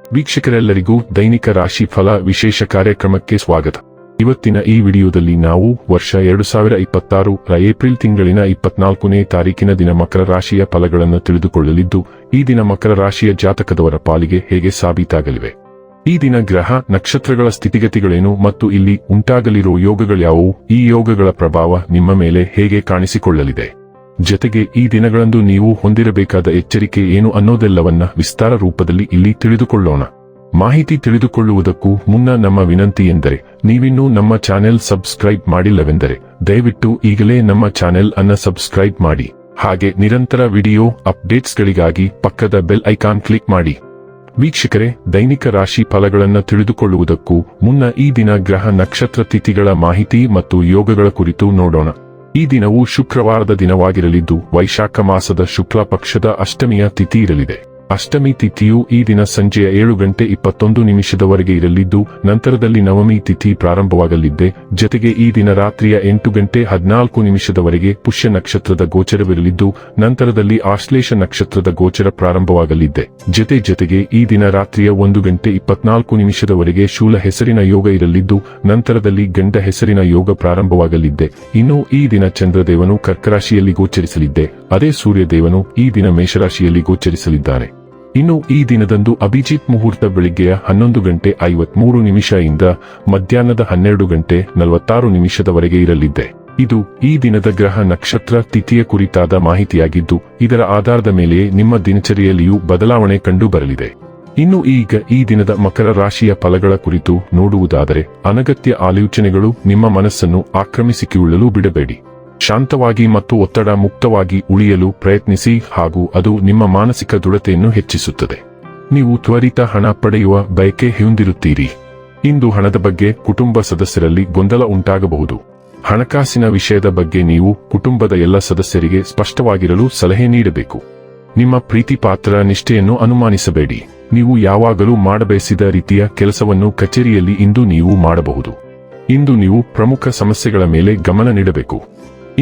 ವೀಕ್ಷಕರೆಲ್ಲರಿಗೂ ದೈನಿಕ ರಾಶಿ ಫಲ ವಿಶೇಷ ಕಾರ್ಯಕ್ರಮಕ್ಕೆ ಸ್ವಾಗತ. ಇವತ್ತಿನ ಈ ವಿಡಿಯೋದಲ್ಲಿ ನಾವು ವರ್ಷ 2026 ರ ಏಪ್ರಿಲ್ ತಿಂಗಳಿನ 24ನೇ ತಾರೀಕಿನ ದಿನ ಮಕರ ರಾಶಿಯ ಫಲಗಳನ್ನು ತಿಳಿದುಕೊಳ್ಳಲಿದ್ದು, ಈ ದಿನ ಮಕರ ರಾಶಿಯ ಜಾತಕದವರ ಪಾಲಿಗೆ ಹೇಗೆ ಸಾಬೀತಾಗಲಿವೆ, ಈ ದಿನ ಗ್ರಹ ನಕ್ಷತ್ರಗಳ ಸ್ಥಿತಿಗತಿಗಳೇನು ಮತ್ತು ಇಲ್ಲಿ ಉಂಟಾಗಲಿರುವ ಯೋಗಗಳ್ಯಾವುವು, ಈ ಯೋಗಗಳ ಪ್ರಭಾವ ನಿಮ್ಮ ಮೇಲೆ ಹೇಗೆ ಕಾಣಿಸಿಕೊಳ್ಳಲಿದೆ, ಜೊತೆಗೆ ಈ ದಿನಗಳಂದು ನೀವು ಹೊಂದಿರಬೇಕಾದ ಎಚ್ಚರಿಕೆ ಏನು ಅನ್ನೋದೆಲ್ಲವನ್ನ ವಿಸ್ತಾರ ರೂಪದಲ್ಲಿ ಇಲ್ಲಿ ತಿಳಿದುಕೊಳ್ಳೋಣ. ಮಾಹಿತಿ ತಿಳಿದುಕೊಳ್ಳುವುದಕ್ಕೂ ಮುನ್ನ ನಮ್ಮ ವಿನಂತಿ ಎಂದರೆ, ನೀವಿನ್ನೂ ನಮ್ಮ ಚಾನೆಲ್ ಸಬ್ಸ್ಕ್ರೈಬ್ ಮಾಡಿಲ್ಲವೆಂದರೆ ದಯವಿಟ್ಟು ಈಗಲೇ ನಮ್ಮ ಚಾನೆಲ್ ಅನ್ನು ಸಬ್ಸ್ಕ್ರೈಬ್ ಮಾಡಿ. ಹಾಗೆ ನಿರಂತರ ವಿಡಿಯೋ ಅಪ್ಡೇಟ್ಸ್ಗಳಿಗಾಗಿ ಪಕ್ಕದ ಬೆಲ್ ಐಕಾನ್ ಕ್ಲಿಕ್ ಮಾಡಿ. ವೀಕ್ಷಕರೇ, ದೈನಿಕ ರಾಶಿ ಫಲಗಳನ್ನು ತಿಳಿದುಕೊಳ್ಳುವುದಕ್ಕೂ ಮುನ್ನ ಈ ದಿನ ಗ್ರಹ ನಕ್ಷತ್ರ ತಿಥಿಗಳ ಮಾಹಿತಿ ಮತ್ತು ಯೋಗಗಳ ಕುರಿತು ನೋಡೋಣ. ಈ ದಿನವು ಶುಕ್ರವಾರದ ದಿನವಾಗಿರಲಿದ್ದು, ವೈಶಾಖ ಮಾಸದ ಶುಕ್ಲ ಪಕ್ಷದ ಅಷ್ಟಮಿಯ ತಿಥಿ ಇರಲಿದೆ. ಅಷ್ಟಮಿ ತಿಥಿಯು ಈ ದಿನ ಸಂಜೆಯ 7:21 ಇರಲಿದ್ದು, ನಂತರದಲ್ಲಿ ನವಮಿ ತಿಥಿ ಪ್ರಾರಂಭವಾಗಲಿದ್ದೆ. ಜೊತೆಗೆ ಈ ದಿನ ರಾತ್ರಿಯ 8:14 ಪುಷ್ಯ ನಕ್ಷತ್ರದ ಗೋಚರವಿರಲಿದ್ದು, ನಂತರದಲ್ಲಿ ಆಶ್ಲೇಷ ನಕ್ಷತ್ರದ ಗೋಚರ ಪ್ರಾರಂಭವಾಗಲಿದ್ದೆ. ಜೊತೆಗೆ ಈ ದಿನ ರಾತ್ರಿಯ 1:24 ಶೂಲ ಹೆಸರಿನ ಯೋಗ ಇರಲಿದ್ದು, ನಂತರದಲ್ಲಿ ಗಂಡ ಹೆಸರಿನ ಯೋಗ ಪ್ರಾರಂಭವಾಗಲಿದ್ದೆ. ಇನ್ನು ಈ ದಿನ ಚಂದ್ರದೇವನು ಕರ್ಕರಾಶಿಯಲ್ಲಿ ಗೋಚರಿಸಲಿದ್ದೆ. ಅದೇ ಸೂರ್ಯದೇವನು ಈ ದಿನ ಮೇಷರಾಶಿಯಲ್ಲಿ ಗೋಚರಿಸಲಿದ್ದಾನೆ. ಇನ್ನು ಈ ದಿನದಂದು ಅಭಿಜಿತ್ ಮುಹೂರ್ತ ಬೆಳಿಗ್ಗೆಯ 11:53 ಇಂದ ಮಧ್ಯಾಹ್ನದ 12:46 ಇರಲಿದೆ. ಇದು ಈ ದಿನದ ಗ್ರಹ ನಕ್ಷತ್ರ ತಿಥಿಯ ಕುರಿತಾದ ಮಾಹಿತಿಯಾಗಿದ್ದು, ಇದರ ಆಧಾರದ ಮೇಲೆಯೇ ನಿಮ್ಮ ದಿನಚರಿಯಲ್ಲಿಯೂ ಬದಲಾವಣೆ ಕಂಡು ಬರಲಿದೆ. ಇನ್ನು ಈಗ ಈ ದಿನದ ಮಕರ ರಾಶಿಯ ಫಲಗಳ ಕುರಿತು ನೋಡುವುದಾದರೆ, ಅನಗತ್ಯ ಆಲೋಚನೆಗಳು ನಿಮ್ಮ ಮನಸ್ಸನ್ನು ಆಕ್ರಮಿಸಿಕೊಳ್ಳಲು ಬಿಡಬೇಡಿ. ಶಾಂತವಾಗಿ ಮತ್ತು ಒತ್ತಡ ಮುಕ್ತವಾಗಿ ಉಳಿಯಲು ಪ್ರಯತ್ನಿಸಿ, ಹಾಗೂ ಅದು ನಿಮ್ಮ ಮಾನಸಿಕ ದೃಢತೆಯನ್ನು ಹೆಚ್ಚಿಸುತ್ತದೆ. ನೀವು ತ್ವರಿತ ಹಣ ಪಡೆಯುವ ಬಯಕೆ ಹೊಂದಿರುತ್ತೀರಿ. ಇಂದು ಹಣದ ಬಗ್ಗೆ ಕುಟುಂಬ ಸದಸ್ಯರಲ್ಲಿ ಗೊಂದಲ ಉಂಟಾಗಬಹುದು. ಹಣಕಾಸಿನ ವಿಷಯದ ಬಗ್ಗೆ ನೀವು ಕುಟುಂಬದ ಎಲ್ಲ ಸದಸ್ಯರಿಗೆ ಸ್ಪಷ್ಟವಾಗಿರಲು ಸಲಹೆ ನೀಡಬೇಕು. ನಿಮ್ಮ ಪ್ರೀತಿ ಪಾತ್ರ ನಿಷ್ಠೆಯನ್ನು ಅನುಮಾನಿಸಬೇಡಿ. ನೀವು ಯಾವಾಗಲೂ ಮಾಡಬಯಸಿದ ರೀತಿಯ ಕೆಲಸವನ್ನು ಕಚೇರಿಯಲ್ಲಿ ಇಂದು ನೀವು ಮಾಡಬಹುದು. ಇಂದು ನೀವು ಪ್ರಮುಖ ಸಮಸ್ಯೆಗಳ ಮೇಲೆ ಗಮನ ನೀಡಬೇಕು.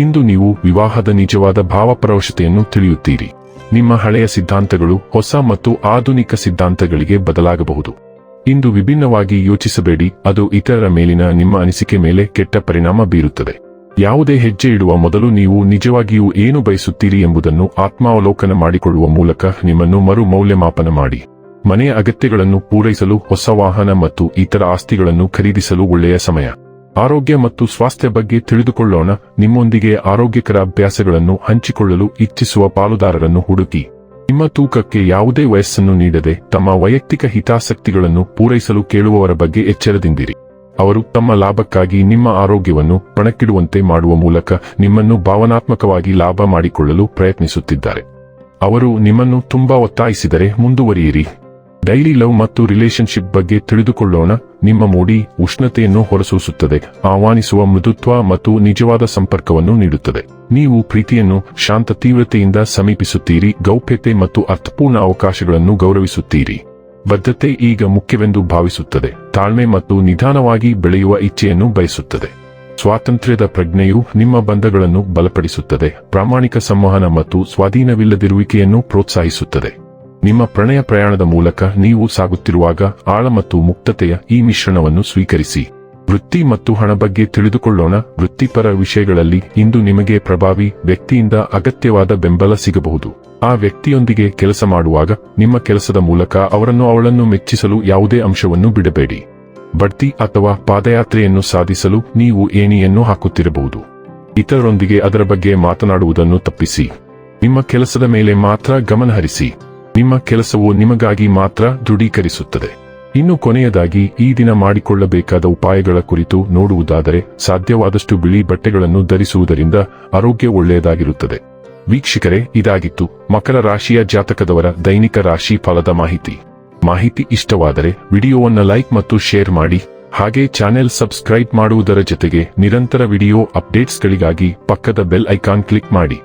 ಇಂದು ನೀವು ವಿವಾಹದ ನಿಜವಾದ ಭಾವಪರವಶತೆಯನ್ನು ತಿಳಿಯುತ್ತೀರಿ. ನಿಮ್ಮ ಹಳೆಯ ಸಿದ್ಧಾಂತಗಳು ಹೊಸ ಮತ್ತು ಆಧುನಿಕ ಸಿದ್ಧಾಂತಗಳಿಗೆ ಬದಲಾಗಬಹುದು. ಇಂದು ವಿಭಿನ್ನವಾಗಿ ಯೋಚಿಸಬೇಡಿ, ಅದು ಇತರರ ಮೇಲಿನ ನಿಮ್ಮ ಅನಿಸಿಕೆ ಮೇಲೆ ಕೆಟ್ಟ ಪರಿಣಾಮ ಬೀರುತ್ತದೆ. ಯಾವುದೇ ಹೆಜ್ಜೆ ಇಡುವ ಮೊದಲು ನೀವು ನಿಜವಾಗಿಯೂ ಏನು ಬಯಸುತ್ತೀರಿ ಎಂಬುದನ್ನು ಆತ್ಮಾವಲೋಕನ ಮಾಡಿಕೊಳ್ಳುವ ಮೂಲಕ ನಿಮ್ಮನ್ನು ಮರು ಮೌಲ್ಯಮಾಪನ ಮಾಡಿ. ಮನೆಯ ಅಗತ್ಯಗಳನ್ನು ಪೂರೈಸಲು ಹೊಸ ವಾಹನ ಮತ್ತು ಇತರ ಆಸ್ತಿಗಳನ್ನು ಖರೀದಿಸಲು ಒಳ್ಳೆಯ ಸಮಯ. ಆರೋಗ್ಯ ಮತ್ತು ಸ್ವಾಸ್ಥ್ಯ ಬಗ್ಗೆ ತಿಳಿದುಕೊಳ್ಳೋಣ. ನಿಮ್ಮೊಂದಿಗೆ ಆರೋಗ್ಯಕರ ಅಭ್ಯಾಸಗಳನ್ನು ಹಂಚಿಕೊಳ್ಳಲು ಇಚ್ಛಿಸುವ ಪಾಲುದಾರರನ್ನು ಹುಡುಕಿ. ನಿಮ್ಮ ತೂಕಕ್ಕೆ ಯಾವುದೇ ವಯಸ್ಸನ್ನು ನೀಡದೆ ತಮ್ಮ ವೈಯಕ್ತಿಕ ಹಿತಾಸಕ್ತಿಗಳನ್ನು ಪೂರೈಸಲು ಕೇಳುವವರ ಬಗ್ಗೆ ಎಚ್ಚರದಿಂದಿರಿ. ಅವರು ತಮ್ಮ ಲಾಭಕ್ಕಾಗಿ ನಿಮ್ಮ ಆರೋಗ್ಯವನ್ನು ಪಣಕ್ಕಿಡುವಂತೆ ಮಾಡುವ ಮೂಲಕ ನಿಮ್ಮನ್ನು ಭಾವನಾತ್ಮಕವಾಗಿ ಲಾಭ ಮಾಡಿಕೊಳ್ಳಲು ಪ್ರಯತ್ನಿಸುತ್ತಿದ್ದಾರೆ. ಅವರು ನಿಮ್ಮನ್ನು ತುಂಬಾ ಒತ್ತಾಯಿಸಿದರೆ ಮುಂದುವರಿಯಿರಿ. ಡೈಲಿ ಲವ್ ಮತ್ತು ರಿಲೇಶನ್ಶಿಪ್ ಬಗ್ಗೆ ತಿಳಿದುಕೊಳ್ಳೋಣ. ನಿಮ್ಮ ಮೂಡಿ ಉಷ್ಣತೆಯನ್ನು ಹೊರಸೂಸುತ್ತದೆ, ಆಹ್ವಾನಿಸುವ ಮೃದುತ್ವ ಮತ್ತು ನಿಜವಾದ ಸಂಪರ್ಕವನ್ನು ನೀಡುತ್ತದೆ. ನೀವು ಪ್ರೀತಿಯನ್ನು ಶಾಂತ ತೀವ್ರತೆಯಿಂದ ಸಮೀಪಿಸುತ್ತೀರಿ, ಗೌಪ್ಯತೆ ಮತ್ತು ಅರ್ಥಪೂರ್ಣ ಅವಕಾಶಗಳನ್ನು ಗೌರವಿಸುತ್ತೀರಿ. ಬದ್ಧತೆ ಈಗ ಮುಖ್ಯವೆಂದು ಭಾವಿಸುತ್ತದೆ, ತಾಳ್ಮೆ ಮತ್ತು ನಿಧಾನವಾಗಿ ಬೆಳೆಯುವ ಇಚ್ಛೆಯನ್ನು ಬಯಸುತ್ತದೆ. ಸ್ವಾತಂತ್ರ್ಯದ ಪ್ರಜ್ಞೆಯು ನಿಮ್ಮ ಬಂಧಗಳನ್ನು ಬಲಪಡಿಸುತ್ತದೆ, ಪ್ರಾಮಾಣಿಕ ಸಂವಹನ ಮತ್ತು ಸ್ವಾಧೀನವಿಲ್ಲದಿರುವಿಕೆಯನ್ನು ಪ್ರೋತ್ಸಾಹಿಸುತ್ತದೆ. ನಿಮ್ಮ ಪ್ರಣಯ ಪ್ರಯಾಣದ ಮೂಲಕ ನೀವು ಸಾಗುತ್ತಿರುವಾಗ ಆಳ ಮತ್ತು ಮುಕ್ತತೆಯ ಈ ಮಿಶ್ರಣವನ್ನು ಸ್ವೀಕರಿಸಿ. ವೃತ್ತಿ ಮತ್ತು ಹಣ ಬಗ್ಗೆ ತಿಳಿದುಕೊಳ್ಳೋಣ. ವೃತ್ತಿಪರ ವಿಷಯಗಳಲ್ಲಿ ಇಂದು ನಿಮಗೆ ಪ್ರಭಾವಿ ವ್ಯಕ್ತಿಯಿಂದ ಅಗತ್ಯವಾದ ಬೆಂಬಲ ಸಿಗಬಹುದು. ಆ ವ್ಯಕ್ತಿಯೊಂದಿಗೆ ಕೆಲಸ ಮಾಡುವಾಗ ನಿಮ್ಮ ಕೆಲಸದ ಮೂಲಕ ಅವಳನ್ನು ಮೆಚ್ಚಿಸಲು ಯಾವುದೇ ಅಂಶವನ್ನು ಬಿಡಬೇಡಿ. ಬಡ್ತಿ ಅಥವಾ ಪಾದಯಾತ್ರೆಯನ್ನು ಸಾಧಿಸಲು ನೀವು ಏಣಿಯನ್ನು ಹಾಕುತ್ತಿರಬಹುದು. ಇತರರೊಂದಿಗೆ ಅದರ ಬಗ್ಗೆ ಮಾತನಾಡುವುದನ್ನು ತಪ್ಪಿಸಿ. ನಿಮ್ಮ ಕೆಲಸದ ಮೇಲೆ ಮಾತ್ರ ಗಮನಹರಿಸಿ. ನಿಮ್ಮ ಕೆಲಸವು ನಿಮಗಾಗಿ ಮಾತ್ರ ದೃಢೀಕರಿಸುತ್ತದೆ. ಇನ್ನು ಕೊನೆಯದಾಗಿ ಈ ದಿನ ಮಾಡಿಕೊಳ್ಳಬೇಕಾದ ಉಪಾಯಗಳ ಕುರಿತು ನೋಡುವುದಾದರೆ, ಸಾಧ್ಯವಾದಷ್ಟು ಬಿಳಿ ಬಟ್ಟೆಗಳನ್ನು ಧರಿಸುವುದರಿಂದ ಆರೋಗ್ಯ ಒಳ್ಳೆಯದಾಗಿರುತ್ತದೆ. ವೀಕ್ಷಕರೇ, ಇದಾಗಿತ್ತು ಮಕರ ರಾಶಿಯ ಜಾತಕದವರ ದೈನಿಕ ರಾಶಿ ಫಲದ ಮಾಹಿತಿ ಇಷ್ಟವಾದರೆ ವಿಡಿಯೋವನ್ನು ಲೈಕ್ ಮತ್ತು ಶೇರ್ ಮಾಡಿ. ಹಾಗೆ ಚಾನೆಲ್ ಸಬ್ಸ್ಕ್ರೈಬ್ ಮಾಡುವುದರ ಜೊತೆಗೆ ನಿರಂತರ ವಿಡಿಯೋ ಅಪ್ಡೇಟ್ಸ್ಗಳಿಗಾಗಿ ಪಕ್ಕದ ಬೆಲ್ ಐಕಾನ್ ಕ್ಲಿಕ್ ಮಾಡಿ.